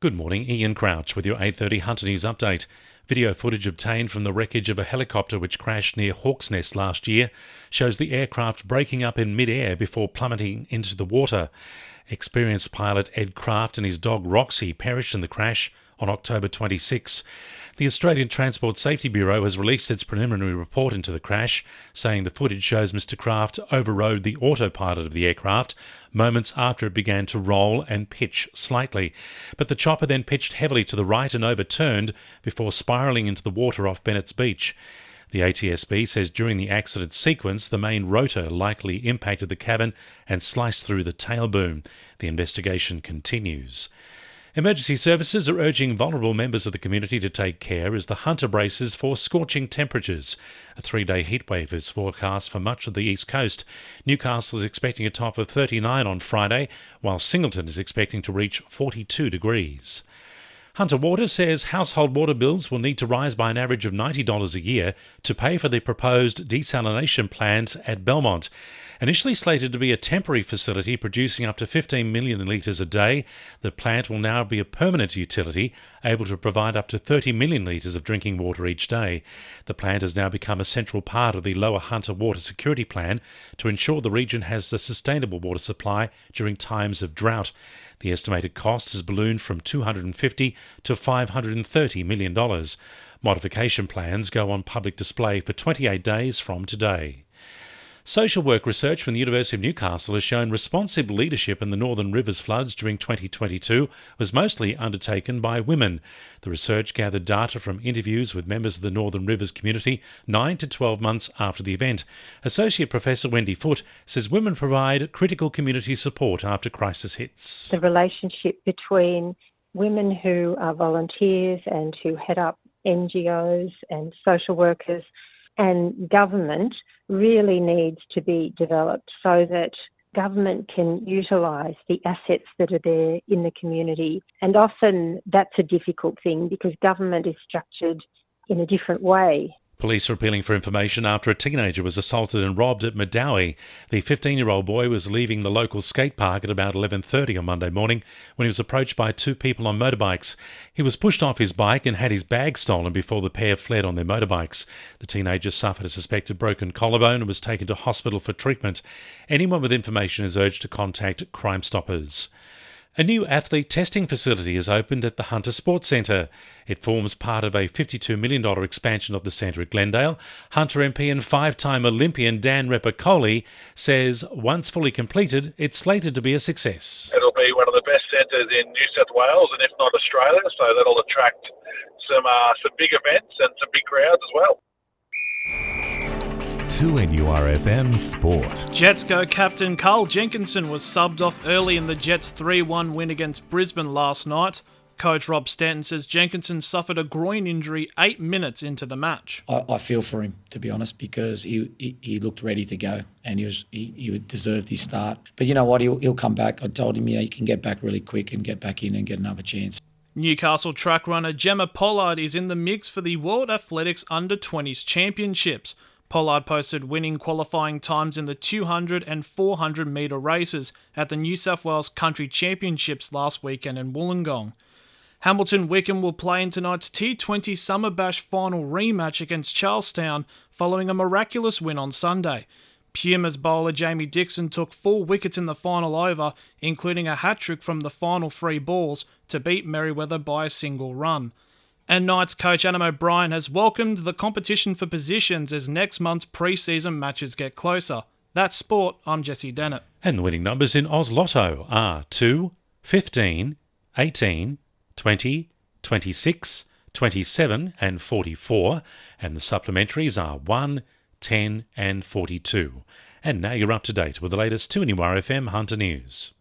Good morning, Ian Crouch with your 8:30 Hunter News update. Video footage obtained from the wreckage of a helicopter which crashed near Hawk's Nest last year shows the aircraft breaking up in mid-air before plummeting into the water. Experienced pilot Ed Craft and his dog Roxy perished in the crash on October 26. The Australian Transport Safety Bureau has released its preliminary report into the crash, saying the footage shows Mr Craft overrode the autopilot of the aircraft moments after it began to roll and pitch slightly. But the chopper then pitched heavily to the right and overturned before spiralling into the water off Bennett's Beach. The ATSB says during the accident sequence, the main rotor likely impacted the cabin and sliced through the tail boom. The investigation continues. Emergency services are urging vulnerable members of the community to take care as the Hunter braces for scorching temperatures. A 3-day heatwave is forecast for much of the east coast. Newcastle is expecting a top of 39 on Friday, while Singleton is expecting to reach 42 degrees. Hunter Water says household water bills will need to rise by an average of $90 a year to pay for the proposed desalination plant at Belmont. Initially slated to be a temporary facility producing up to 15 million litres a day, the plant will now be a permanent utility, able to provide up to 30 million litres of drinking water each day. The plant has now become a central part of the Lower Hunter Water Security Plan to ensure the region has a sustainable water supply during times of drought. The estimated cost has ballooned from $250 to $530 million. Modification plans go on public display for 28 days from today. Social work research from the University of Newcastle has shown responsive leadership in the Northern Rivers floods during 2022 was mostly undertaken by women. The research gathered data from interviews with members of the Northern Rivers community 9 to 12 months after the event. Associate Professor Wendy Foote says women provide critical community support after crisis hits. The relationship between women who are volunteers and who head up NGOs and social workers and government really needs to be developed so that government can utilise the assets that are there in the community. And often that's a difficult thing because government is structured in a different way. Police are appealing for information after a teenager was assaulted and robbed at Medowie. The 15-year-old boy was leaving the local skate park at about 11:30 on Monday morning when he was approached by two people on motorbikes. He was pushed off his bike and had his bag stolen before the pair fled on their motorbikes. The teenager suffered a suspected broken collarbone and was taken to hospital for treatment. Anyone with information is urged to contact Crime Stoppers. A new athlete testing facility is opened at the Hunter Sports Centre. It forms part of a $52 million expansion of the centre at Glendale. Hunter MP and 5-time Olympian Dan Repicoli says once fully completed, it's slated to be a success. It'll be one of the best centres in New South Wales and if not Australia, so that'll attract some big events and some big crowds as well. 2NURFM Sport. Jets go captain Carl Jenkinson was subbed off early in the Jets' 3-1 win against Brisbane last night. Coach Rob Stanton says Jenkinson suffered a groin injury 8 minutes into the match. I feel for him, to be honest, because he looked ready to go and he deserved his start. But you know what, he'll come back. I told him, he can get back really quick and get back in and get another chance. Newcastle track runner Gemma Pollard is in the mix for the World Athletics Under-20s Championships. Pollard posted winning qualifying times in the 200 and 400 metre races at the New South Wales Country Championships last weekend in Wollongong. Hamilton Wickham will play in tonight's T20 Summer Bash final rematch against Charlestown following a miraculous win on Sunday. Puma's bowler Jamie Dixon took 4 wickets in the final over, including a hat-trick from the final 3 balls to beat Merriweather by a single run. And Knights coach Adam O'Brien has welcomed the competition for positions as next month's pre-season matches get closer. That's sport. I'm Jessie Dennett. And the winning numbers in Oz Lotto are 2, 15, 18, 20, 26, 27 and 44. And the supplementaries are 1, 10 and 42. And now you're up to date with the latest 2NURFM Hunter News.